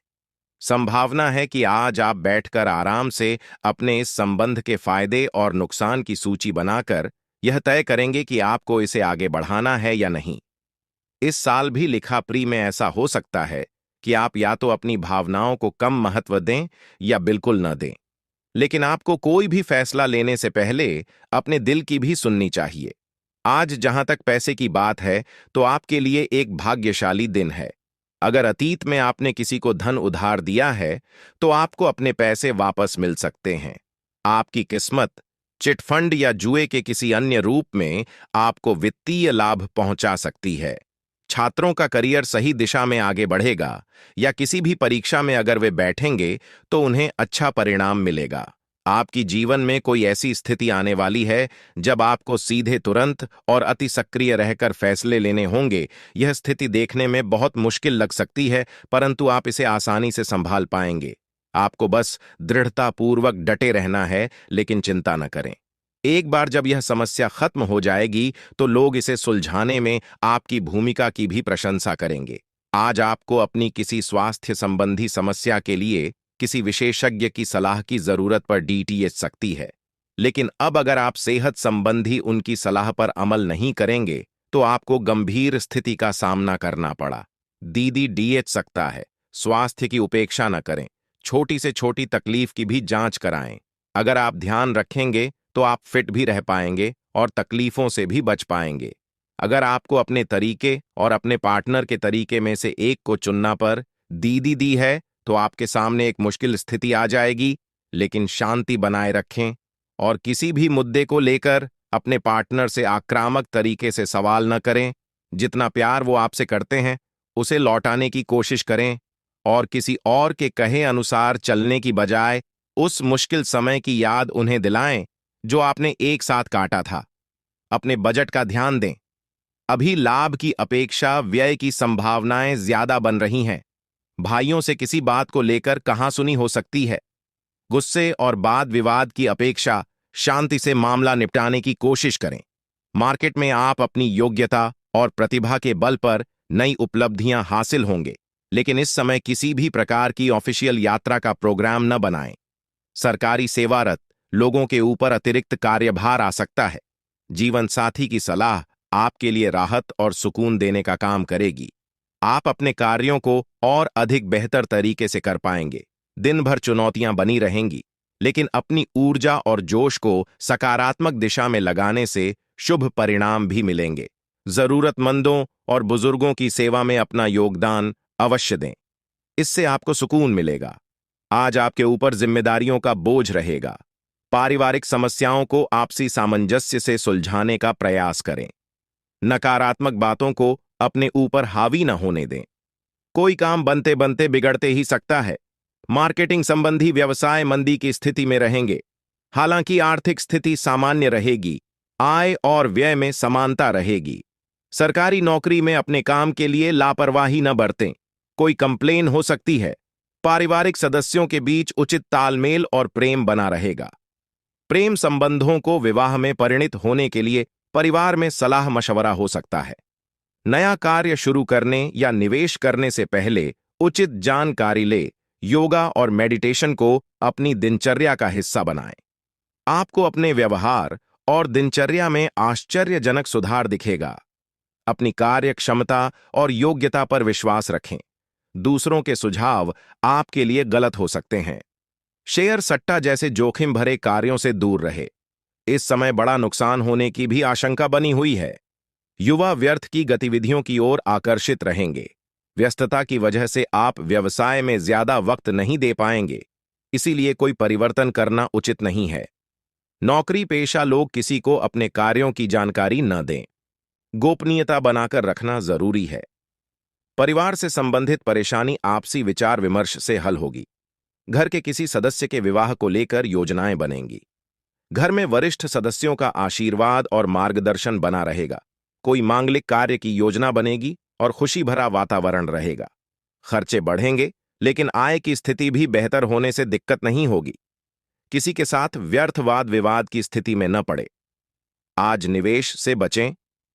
संभावना है कि आज आप बैठकर आराम से अपने इस संबंध के फायदे और नुकसान की सूची बनाकर यह तय करेंगे कि आपको इसे आगे बढ़ाना है या नहीं। इस साल भी लिखा प्री में ऐसा हो सकता है कि आप या तो अपनी भावनाओं को कम महत्व दें या बिल्कुल न दें। लेकिन आपको कोई भी फैसला लेने से पहले अपने दिल की भी सुननी चाहिए। आज जहां तक पैसे की बात है, तो आपके लिए एक भाग्यशाली दिन है। अगर अतीत में आपने किसी को धन उधार दिया है, तो आपको अपने पैसे वापस मिल सकते हैं। आपकी किस्मत चिटफंड या जुए के किसी अन्य रूप में आपको वित्तीय लाभ पहुंचा सकती है। छात्रों का करियर सही दिशा में आगे बढ़ेगा, या किसी भी परीक्षा में अगर वे बैठेंगे तो उन्हें अच्छा परिणाम मिलेगा। आपकी जीवन में कोई ऐसी स्थिति आने वाली है जब आपको सीधे तुरंत और अति सक्रिय रहकर फैसले लेने होंगे। यह स्थिति देखने में बहुत मुश्किल लग सकती है, परंतु आप इसे आसानी से संभाल पाएंगे। आपको बस दृढ़तापूर्वक डटे रहना है, लेकिन चिंता न करें। एक बार जब यह समस्या खत्म हो जाएगी, तो लोग इसे सुलझाने में आपकी भूमिका की भी प्रशंसा करेंगे। आज आपको अपनी किसी स्वास्थ्य संबंधी समस्या के लिए किसी विशेषज्ञ की सलाह की जरूरत पर डीटीएच सकती है। लेकिन अब अगर आप सेहत संबंधी उनकी सलाह पर अमल नहीं करेंगे, तो आपको गंभीर स्थिति का सामना करना पड़ा। दीदी डीएच सकता है। स्वास्थ्य की उपेक्षा न करें। छोटी से छोटी तकलीफ की भी जांच कराएं। अगर आप ध्यान रखेंगे तो आप फिट भी रह पाएंगे और तकलीफों से भी बच पाएंगे। अगर आपको अपने तरीके और अपने पार्टनर के तरीके में से एक को चुनना पर दीदी दी है, तो आपके सामने एक मुश्किल स्थिति आ जाएगी। लेकिन शांति बनाए रखें और किसी भी मुद्दे को लेकर अपने पार्टनर से आक्रामक तरीके से सवाल न करें। जितना प्यार वो आपसे करते हैं, उसे लौटाने की कोशिश करें और किसी और के कहे अनुसार चलने की बजाय उस मुश्किल समय की याद उन्हें दिलाएं जो आपने एक साथ काटा था। अपने बजट का ध्यान दें। अभी लाभ की अपेक्षा व्यय की संभावनाएं ज्यादा बन रही हैं। भाइयों से किसी बात को लेकर कहासुनी हो सकती है। गुस्से और वाद विवाद की अपेक्षा शांति से मामला निपटाने की कोशिश करें। मार्केट में आप अपनी योग्यता और प्रतिभा के बल पर नई उपलब्धियां हासिल होंगे, लेकिन इस समय किसी भी प्रकार की ऑफिशियल यात्रा का प्रोग्राम न बनाएं। सरकारी सेवारत लोगों के ऊपर अतिरिक्त कार्यभार आ सकता है। जीवन साथी की सलाह आपके लिए राहत और सुकून देने का काम करेगी। आप अपने कार्यों को और अधिक बेहतर तरीके से कर पाएंगे। दिन भर चुनौतियां बनी रहेंगी, लेकिन अपनी ऊर्जा और जोश को सकारात्मक दिशा में लगाने से शुभ परिणाम भी मिलेंगे। जरूरतमंदों और बुजुर्गों की सेवा में अपना योगदान अवश्य दें। इससे आपको सुकून मिलेगा। आज आपके ऊपर जिम्मेदारियों का बोझ रहेगा। पारिवारिक समस्याओं को आपसी सामंजस्य से सुलझाने का प्रयास करें। नकारात्मक बातों को अपने ऊपर हावी न होने दें। कोई काम बनते बनते बिगड़ते ही सकता है। मार्केटिंग संबंधी व्यवसाय मंदी की स्थिति में रहेंगे। हालांकि आर्थिक स्थिति सामान्य रहेगी। आय और व्यय में समानता रहेगी। सरकारी नौकरी में अपने काम के लिए लापरवाही न बरतें। कोई कंप्लेन हो सकती है। पारिवारिक सदस्यों के बीच उचित तालमेल और प्रेम बना रहेगा। प्रेम संबंधों को विवाह में परिणित होने के लिए परिवार में सलाह मशवरा हो सकता है। नया कार्य शुरू करने या निवेश करने से पहले उचित जानकारी ले। योगा और मेडिटेशन को अपनी दिनचर्या का हिस्सा बनाएं। आपको अपने व्यवहार और दिनचर्या में आश्चर्यजनक सुधार दिखेगा। अपनी कार्य क्षमता और योग्यता पर विश्वास रखें। दूसरों के सुझाव आपके लिए गलत हो सकते हैं। शेयर सट्टा जैसे जोखिम भरे कार्यों से दूर रहे। इस समय बड़ा नुकसान होने की भी आशंका बनी हुई है। युवा व्यर्थ की गतिविधियों की ओर आकर्षित रहेंगे। व्यस्तता की वजह से आप व्यवसाय में ज्यादा वक्त नहीं दे पाएंगे, इसीलिए कोई परिवर्तन करना उचित नहीं है। नौकरी पेशा लोग किसी को अपने कार्यों की जानकारी न दें। गोपनीयता बनाकर रखना जरूरी है। परिवार से संबंधित परेशानी आपसी विचार विमर्श से हल होगी। घर के किसी सदस्य के विवाह को लेकर योजनाएं बनेंगी। घर में वरिष्ठ सदस्यों का आशीर्वाद और मार्गदर्शन बना रहेगा। कोई मांगलिक कार्य की योजना बनेगी और खुशी भरा वातावरण रहेगा। खर्चे बढ़ेंगे, लेकिन आय की स्थिति भी बेहतर होने से दिक्कत नहीं होगी। किसी के साथ व्यर्थ वाद विवाद की स्थिति में न पड़े। आज निवेश से बचें,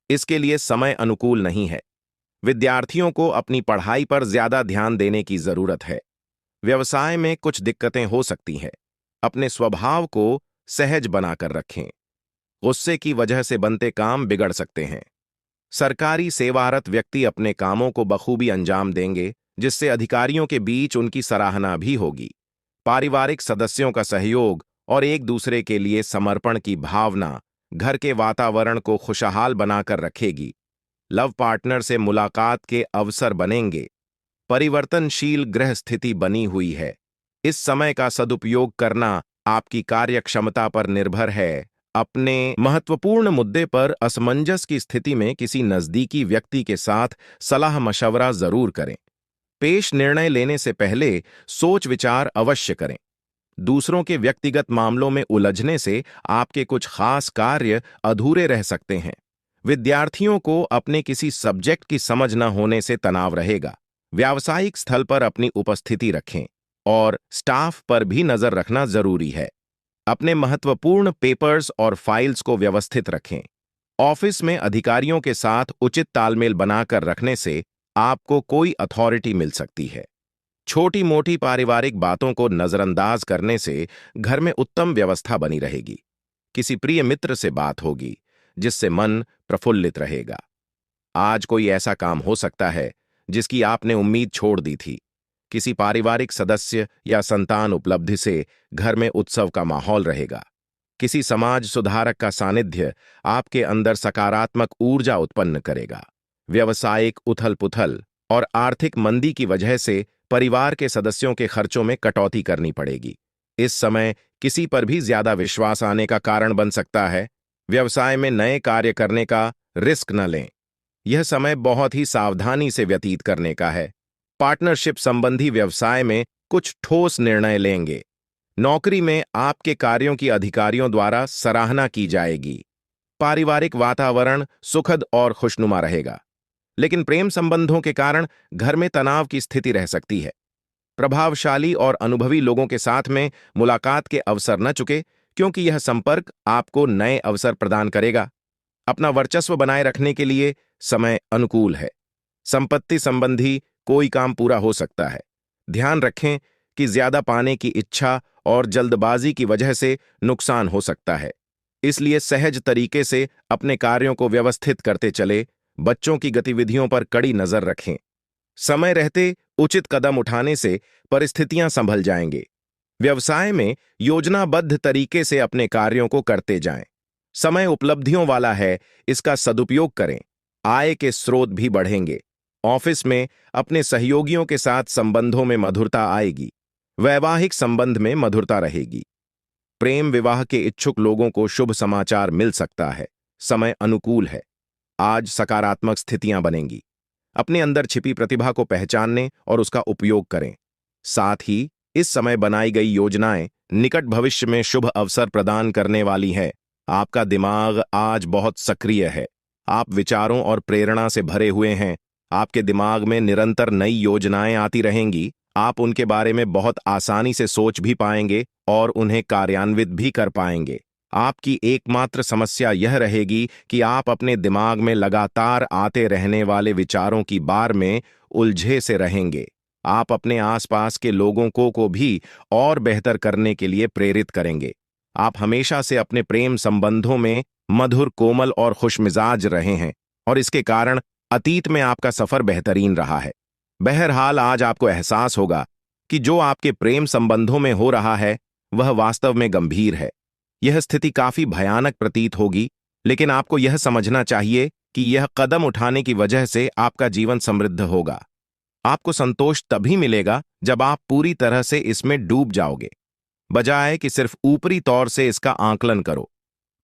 इसके लिए समय अनुकूल नहीं है। विद्यार्थियों को अपनी पढ़ाई पर ज्यादा ध्यान देने की जरूरत है। व्यवसाय में कुछ दिक्कतें हो सकती हैं। अपने स्वभाव को सहज बनाकर रखें। गुस्से की वजह से बनते काम बिगड़ सकते हैं। सरकारी सेवारत व्यक्ति अपने कामों को बखूबी अंजाम देंगे, जिससे अधिकारियों के बीच उनकी सराहना भी होगी। पारिवारिक सदस्यों का सहयोग और एक दूसरे के लिए समर्पण की भावना घर के वातावरण को खुशहाल बनाकर रखेगी। लव पार्टनर से मुलाकात के अवसर बनेंगे। परिवर्तनशील ग्रह स्थिति बनी हुई है। इस समय का सदुपयोग करना आपकी कार्यक्षमता पर निर्भर है। अपने महत्वपूर्ण मुद्दे पर असमंजस की स्थिति में किसी नजदीकी व्यक्ति के साथ सलाह मशवरा जरूर करें। पेश निर्णय लेने से पहले सोच विचार अवश्य करें। दूसरों के व्यक्तिगत मामलों में उलझने से आपके कुछ खास कार्य अधूरे रह सकते हैं। विद्यार्थियों को अपने किसी सब्जेक्ट की समझ न होने से तनाव रहेगा। व्यावसायिक स्थल पर अपनी उपस्थिति रखें और स्टाफ पर भी नजर रखना जरूरी है। अपने महत्वपूर्ण पेपर्स और फाइल्स को व्यवस्थित रखें। ऑफिस में अधिकारियों के साथ उचित तालमेल बनाकर रखने से आपको कोई अथॉरिटी मिल सकती है। छोटी मोटी पारिवारिक बातों को नजरअंदाज करने से घर में उत्तम व्यवस्था बनी रहेगी। किसी प्रिय मित्र से बात होगी जिससे मन प्रफुल्लित रहेगा। आज कोई ऐसा काम हो सकता है जिसकी आपने उम्मीद छोड़ दी थी। किसी पारिवारिक सदस्य या संतान उपलब्धि से घर में उत्सव का माहौल रहेगा। किसी समाज सुधारक का सानिध्य आपके अंदर सकारात्मक ऊर्जा उत्पन्न करेगा। व्यावसायिक उथल-पुथल और आर्थिक मंदी की वजह से परिवार के सदस्यों के खर्चों में कटौती करनी पड़ेगी। इस समय किसी पर भी ज्यादा विश्वास आने का कारण बन सकता है। व्यवसाय में नए कार्य करने का रिस्क न लें। यह समय बहुत ही सावधानी से व्यतीत करने का है। पार्टनरशिप संबंधी व्यवसाय में कुछ ठोस निर्णय लेंगे। नौकरी में आपके कार्यों की अधिकारियों द्वारा सराहना की जाएगी। पारिवारिक वातावरण सुखद और खुशनुमा रहेगा, लेकिन प्रेम संबंधों के कारण घर में तनाव की स्थिति रह सकती है। प्रभावशाली और अनुभवी लोगों के साथ में मुलाकात के अवसर न चुके, क्योंकि यह संपर्क आपको नए अवसर प्रदान करेगा। अपना वर्चस्व बनाए रखने के लिए समय अनुकूल है। संपत्ति संबंधी कोई काम पूरा हो सकता है। ध्यान रखें कि ज्यादा पाने की इच्छा और जल्दबाजी की वजह से नुकसान हो सकता है, इसलिए सहज तरीके से अपने कार्यों को व्यवस्थित करते चले। बच्चों की गतिविधियों पर कड़ी नजर रखें। समय रहते उचित कदम उठाने से परिस्थितियां संभल जाएंगे। व्यवसाय में योजनाबद्ध तरीके से अपने कार्यों को करते जाएं। समय उपलब्धियों वाला है, इसका सदुपयोग करें। आय के स्रोत भी बढ़ेंगे। ऑफिस में अपने सहयोगियों के साथ संबंधों में मधुरता आएगी। वैवाहिक संबंध में मधुरता रहेगी। प्रेम विवाह के इच्छुक लोगों को शुभ समाचार मिल सकता है। समय अनुकूल है। आज सकारात्मक स्थितियां बनेंगी। अपने अंदर छिपी प्रतिभा को पहचानने और उसका उपयोग करें। साथ ही इस समय बनाई गई योजनाएं निकट भविष्य में शुभ अवसर प्रदान करने वाली हैं। आपका दिमाग आज बहुत सक्रिय है। आप विचारों और प्रेरणा से भरे हुए हैं। आपके दिमाग में निरंतर नई योजनाएं आती रहेंगी। आप उनके बारे में बहुत आसानी से सोच भी पाएंगे और उन्हें कार्यान्वित भी कर पाएंगे। आपकी एकमात्र समस्या यह रहेगी कि आप अपने दिमाग में लगातार आते रहने वाले विचारों की बार में उलझे से रहेंगे। आप अपने आसपास के लोगों को भी और बेहतर करने के लिए प्रेरित करेंगे। आप हमेशा से अपने प्रेम संबंधों में मधुर, कोमल और खुशमिजाज रहे हैं और इसके कारण अतीत में आपका सफर बेहतरीन रहा है। बहरहाल आज आपको एहसास होगा कि जो आपके प्रेम संबंधों में हो रहा है वह वास्तव में गंभीर है। यह स्थिति काफी भयानक प्रतीत होगी, लेकिन आपको यह समझना चाहिए कि यह कदम उठाने की वजह से आपका जीवन समृद्ध होगा। आपको संतोष तभी मिलेगा जब आप पूरी तरह से इसमें डूब जाओगे, बजाय कि सिर्फ ऊपरी तौर से इसका आकलन करो।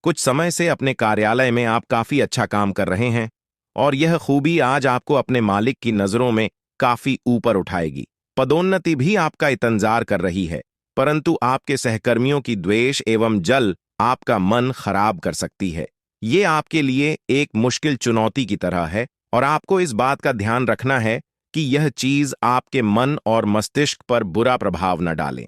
कुछ समय से अपने कार्यालय में आप काफी अच्छा काम कर रहे हैं और यह खूबी आज आपको अपने मालिक की नजरों में काफी ऊपर उठाएगी। पदोन्नति भी आपका इंतजार कर रही है, परंतु आपके सहकर्मियों की द्वेष एवं जल आपका मन खराब कर सकती है। ये आपके लिए एक मुश्किल चुनौती की तरह है और आपको इस बात का ध्यान रखना है कि यह चीज आपके मन और मस्तिष्क पर बुरा प्रभाव न डालें।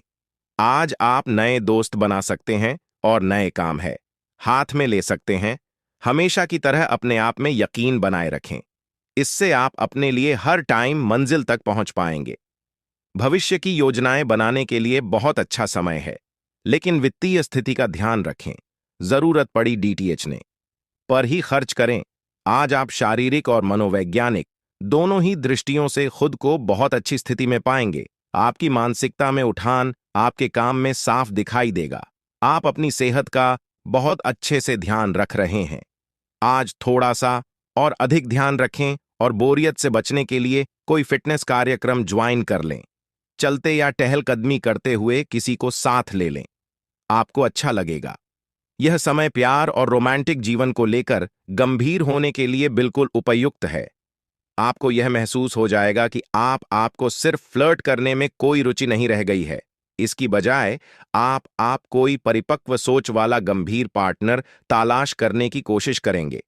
आज आप नए दोस्त बना सकते हैं और नए काम है हाथ में ले सकते हैं। हमेशा की तरह अपने आप में यकीन बनाए रखें। इससे आप अपने लिए हर टाइम मंजिल तक पहुंच पाएंगे। भविष्य की योजनाएं बनाने के लिए बहुत अच्छा समय है, लेकिन वित्तीय स्थिति का ध्यान रखें। जरूरत पड़ी डीटीएच ने पर ही खर्च करें। आज आप शारीरिक और मनोवैज्ञानिक दोनों ही दृष्टियों से खुद को बहुत अच्छी स्थिति में पाएंगे। आपकी मानसिकता में उठान आपके काम में साफ दिखाई देगा। आप अपनी सेहत का बहुत अच्छे से ध्यान रख रहे हैं। आज थोड़ा सा और अधिक ध्यान रखें और बोरियत से बचने के लिए कोई फिटनेस कार्यक्रम ज्वाइन कर लें। चलते या टहलकदमी करते हुए किसी को साथ ले लें। आपको अच्छा लगेगा। यह समय प्यार और रोमांटिक जीवन को लेकर गंभीर होने के लिए बिल्कुल उपयुक्त है। आपको यह महसूस हो जाएगा कि आपको सिर्फ फ्लर्ट करने में कोई रुचि नहीं रह गई है। इसकी बजाय आप कोई परिपक्व सोच वाला गंभीर पार्टनर तलाश करने की कोशिश करेंगे।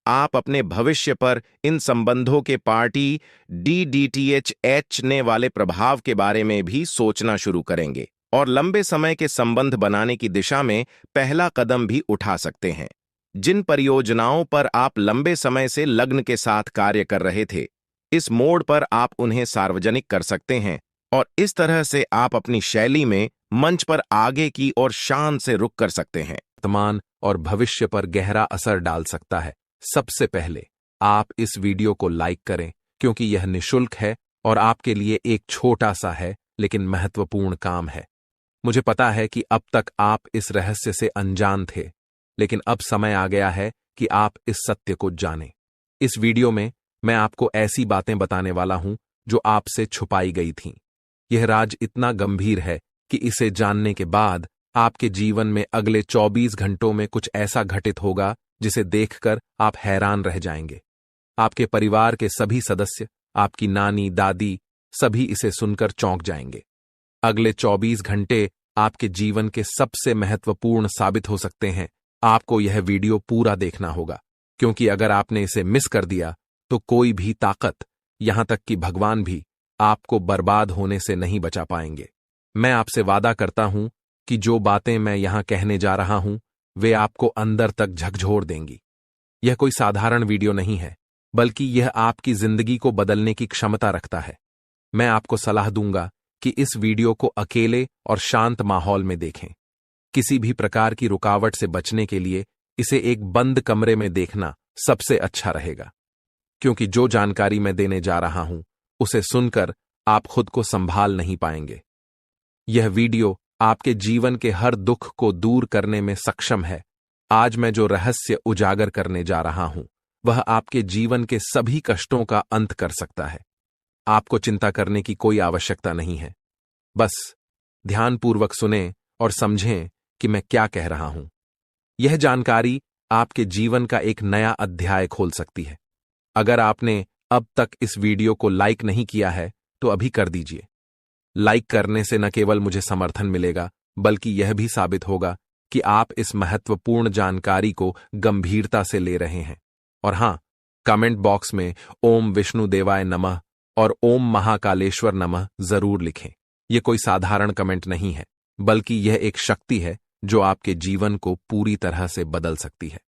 आप अपने भविष्य पर इन संबंधों के पार्टी DDTH ने वाले प्रभाव के बारे में भी सोचना शुरू करेंगे और लंबे समय के संबंध बनाने की दिशा में पहला कदम भी उठा सकते हैं। जिन परियोजनाओं पर आप लंबे समय से लग्न के साथ कार्य कर रहे थे, इस मोड़ पर आप उन्हें सार्वजनिक कर सकते हैं और इस तरह से आप अपनी शैली में मंच पर आगे की ओर शान से रुक कर सकते हैं। वर्तमान और भविष्य पर गहरा असर डाल सकता है। सबसे पहले आप इस वीडियो को लाइक करें क्योंकि यह निशुल्क है और आपके लिए एक छोटा सा है लेकिन महत्वपूर्ण काम है। मुझे पता है कि अब तक आप इस रहस्य से अनजान थे, लेकिन अब समय आ गया है कि आप इस सत्य को जानें। इस वीडियो में मैं आपको ऐसी बातें बताने वाला हूं जो आपसे छुपाई गई थीं। यह राज इतना गंभीर है कि इसे जानने के बाद आपके जीवन में अगले 24 घंटों में कुछ ऐसा घटित होगा जिसे देखकर आप हैरान रह जाएंगे। आपके परिवार के सभी सदस्य, आपकी नानी, दादी, सभी इसे सुनकर चौंक जाएंगे। अगले 24 घंटे आपके जीवन के सबसे महत्वपूर्ण साबित हो सकते हैं। आपको यह वीडियो पूरा देखना होगा, क्योंकि अगर आपने इसे मिस कर दिया तो कोई भी ताकत, यहां तक कि भगवान भी, आपको बर्बाद होने से नहीं बचा पाएंगे। मैं आपसे वादा करता हूं कि जो बातें मैं यहां कहने जा रहा हूं वे आपको अंदर तक झकझोर देंगी। यह कोई साधारण वीडियो नहीं है, बल्कि यह आपकी जिंदगी को बदलने की क्षमता रखता है। मैं आपको सलाह दूंगा कि इस वीडियो को अकेले और शांत माहौल में देखें। किसी भी प्रकार की रुकावट से बचने के लिए इसे एक बंद कमरे में देखना सबसे अच्छा रहेगा, क्योंकि जो जानकारी मैं देने जा रहा हूं उसे सुनकर आप खुद को संभाल नहीं पाएंगे। यह वीडियो आपके जीवन के हर दुख को दूर करने में सक्षम है। आज मैं जो रहस्य उजागर करने जा रहा हूं वह आपके जीवन के सभी कष्टों का अंत कर सकता है। आपको चिंता करने की कोई आवश्यकता नहीं है। बस ध्यानपूर्वक सुनें और समझें कि मैं क्या कह रहा हूं। यह जानकारी आपके जीवन का एक नया अध्याय खोल सकती है। अगर आपने अब तक इस वीडियो को लाइक नहीं किया है तो अभी कर दीजिए। लाइक करने से न केवल मुझे समर्थन मिलेगा, बल्कि यह भी साबित होगा कि आप इस महत्वपूर्ण जानकारी को गंभीरता से ले रहे हैं। और हां, कमेंट बॉक्स में ओम विष्णुदेवाय नमः और ओम महाकालेश्वर नमः जरूर लिखें। यह कोई साधारण कमेंट नहीं है, बल्कि यह एक शक्ति है जो आपके जीवन को पूरी तरह से बदल सकती है।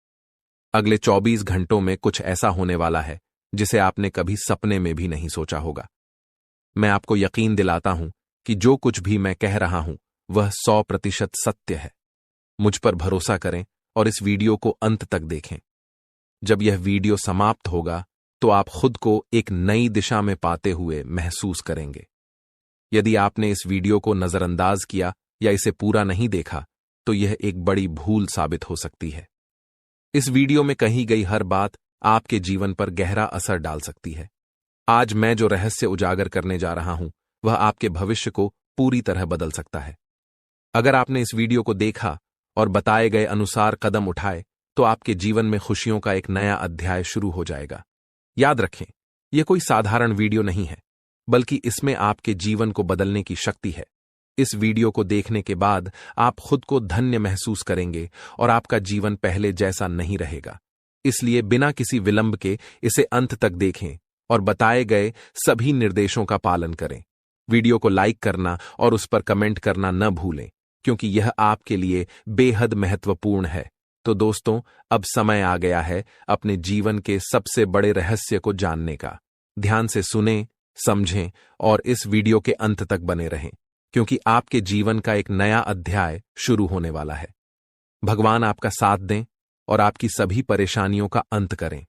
अगले 24 घंटों में कुछ ऐसा होने वाला है जिसे आपने कभी सपने में भी नहीं सोचा होगा। मैं आपको यकीन दिलाता हूं कि जो कुछ भी मैं कह रहा हूं वह 100% सत्य है। मुझ पर भरोसा करें और इस वीडियो को अंत तक देखें। जब यह वीडियो समाप्त होगा तो आप खुद को एक नई दिशा में पाते हुए महसूस करेंगे। यदि आपने इस वीडियो को नजरअंदाज किया या इसे पूरा नहीं देखा तो यह एक बड़ी भूल साबित हो सकती है। इस वीडियो में कही गई हर बात आपके जीवन पर गहरा असर डाल सकती है। आज मैं जो रहस्य उजागर करने जा रहा हूं वह आपके भविष्य को पूरी तरह बदल सकता है। अगर आपने इस वीडियो को देखा और बताए गए अनुसार कदम उठाए तो आपके जीवन में खुशियों का एक नया अध्याय शुरू हो जाएगा। याद रखें, यह कोई साधारण वीडियो नहीं है, बल्कि इसमें आपके जीवन को बदलने की शक्ति है। इस वीडियो को देखने के बाद आप खुद को धन्य महसूस करेंगे और आपका जीवन पहले जैसा नहीं रहेगा। इसलिए बिना किसी विलंब के इसे अंत तक देखें और बताए गए सभी निर्देशों का पालन करें। वीडियो को लाइक करना और उस पर कमेंट करना न भूलें, क्योंकि यह आपके लिए बेहद महत्वपूर्ण है। तो दोस्तों, अब समय आ गया है अपने जीवन के सबसे बड़े रहस्य को जानने का। ध्यान से सुनें, समझें और इस वीडियो के अंत तक बने रहें, क्योंकि आपके जीवन का एक नया अध्याय शुरू होने वाला है। भगवान आपका साथ दें और आपकी सभी परेशानियों का अंत करें।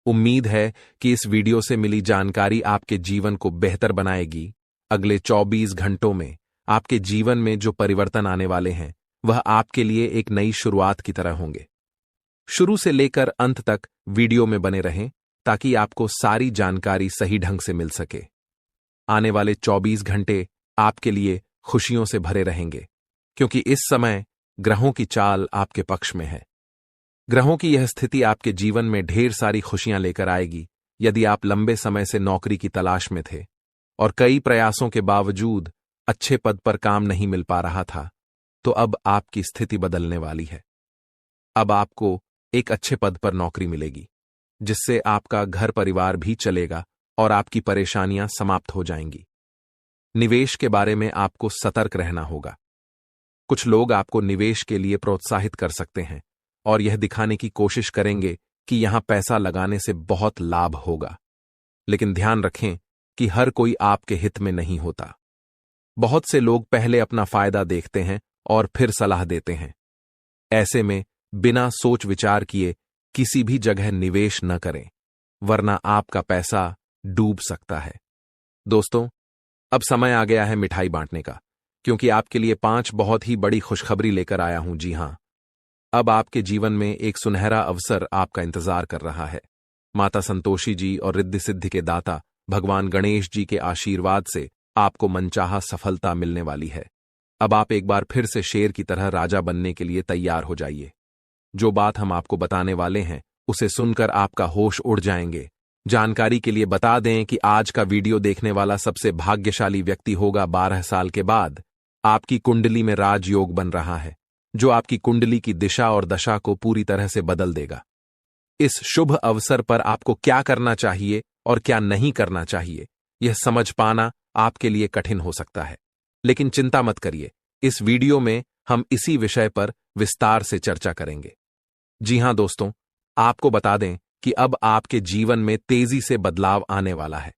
उम्मीद है कि इस वीडियो से मिली जानकारी आपके जीवन को बेहतर बनाएगी। अगले 24 घंटों में आपके जीवन में जो परिवर्तन आने वाले हैं वह आपके लिए एक नई शुरुआत की तरह होंगे। शुरू से लेकर अंत तक वीडियो में बने रहें ताकि आपको सारी जानकारी सही ढंग से मिल सके। आने वाले 24 घंटे आपके लिए खुशियों से भरे रहेंगे, क्योंकि इस समय ग्रहों की चाल आपके पक्ष में है। ग्रहों की यह स्थिति आपके जीवन में ढेर सारी खुशियां लेकर आएगी। यदि आप लंबे समय से नौकरी की तलाश में थे और कई प्रयासों के बावजूद अच्छे पद पर काम नहीं मिल पा रहा था, तो अब आपकी स्थिति बदलने वाली है। अब आपको एक अच्छे पद पर नौकरी मिलेगी, जिससे आपका घर परिवार भी चलेगा और आपकी परेशानियां समाप्त हो जाएंगी। निवेश के बारे में आपको सतर्क रहना होगा। कुछ लोग आपको निवेश के लिए प्रोत्साहित कर सकते हैं और यह दिखाने की कोशिश करेंगे कि यहां पैसा लगाने से बहुत लाभ होगा, लेकिन ध्यान रखें कि हर कोई आपके हित में नहीं होता। बहुत से लोग पहले अपना फायदा देखते हैं और फिर सलाह देते हैं। ऐसे में बिना सोच विचार किए किसी भी जगह निवेश न करें, वरना आपका पैसा डूब सकता है। दोस्तों, अब समय आ गया है मिठाई बांटने का, क्योंकि आपके लिए 5 बहुत ही बड़ी खुशखबरी लेकर आया हूं। जी हां, अब आपके जीवन में एक सुनहरा अवसर आपका इंतजार कर रहा है। माता संतोषी जी और रिद्धि सिद्धि के दाता भगवान गणेश जी के आशीर्वाद से आपको मनचाहा सफलता मिलने वाली है। अब आप एक बार फिर से शेर की तरह राजा बनने के लिए तैयार हो जाइए। जो बात हम आपको बताने वाले हैं, उसे सुनकर आपका होश उड़ जाएंगे। जानकारी के लिए बता दें कि आज का वीडियो देखने वाला सबसे भाग्यशाली व्यक्ति होगा 12 साल के बाद। आपकी कुंडली में राजयोग बन रहा है, जो आपकी कुंडली की दिशा और दशा को पूरी तरह से बदल देगा। इस शुभ अवसर पर आपको क्या करना चाहिए और क्या नहीं करना चाहिए, यह समझ पाना आपके लिए कठिन हो सकता है, लेकिन चिंता मत करिए। इस वीडियो में हम इसी विषय पर विस्तार से चर्चा करेंगे। जी हां दोस्तों, आपको बता दें कि अब आपके जीवन में तेजी से बदलाव आने वाला है।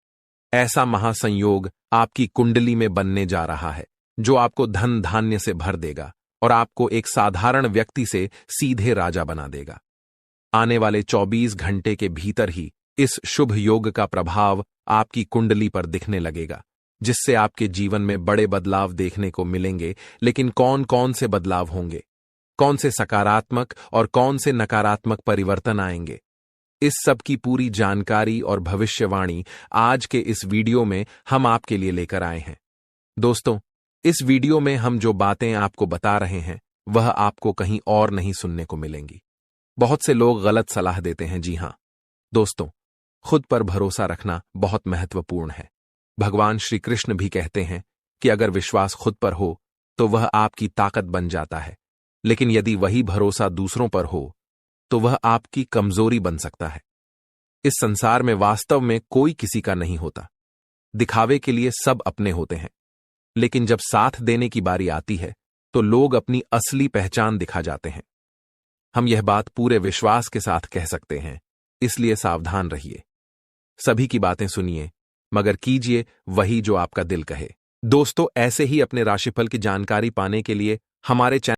ऐसा महासंयोग आपकी कुंडली में बनने जा रहा है, जो आपको धन धान्य से भर देगा और आपको एक साधारण व्यक्ति से सीधे राजा बना देगा। आने वाले 24 घंटे के भीतर ही इस शुभ योग का प्रभाव आपकी कुंडली पर दिखने लगेगा, जिससे आपके जीवन में बड़े बदलाव देखने को मिलेंगे। लेकिन कौन कौन से बदलाव होंगे, कौन से सकारात्मक और कौन से नकारात्मक परिवर्तन आएंगे, इस सब की पूरी जानकारी और भविष्यवाणी आज के इस वीडियो में हम आपके लिए लेकर आए हैं। दोस्तों, इस वीडियो में हम जो बातें आपको बता रहे हैं, वह आपको कहीं और नहीं सुनने को मिलेंगी। बहुत से लोग गलत सलाह देते हैं। जी हां दोस्तों, खुद पर भरोसा रखना बहुत महत्वपूर्ण है। भगवान श्री कृष्ण भी कहते हैं कि अगर विश्वास खुद पर हो तो वह आपकी ताकत बन जाता है, लेकिन यदि वही भरोसा दूसरों पर हो तो वह आपकी कमजोरी बन सकता है। इस संसार में वास्तव में कोई किसी का नहीं होता। दिखावे के लिए सब अपने होते हैं, लेकिन जब साथ देने की बारी आती है तो लोग अपनी असली पहचान दिखा जाते हैं। हम यह बात पूरे विश्वास के साथ कह सकते हैं, इसलिए सावधान रहिए। सभी की बातें सुनिए, मगर कीजिए वही जो आपका दिल कहे। दोस्तों, ऐसे ही अपने राशिफल की जानकारी पाने के लिए हमारे चैनल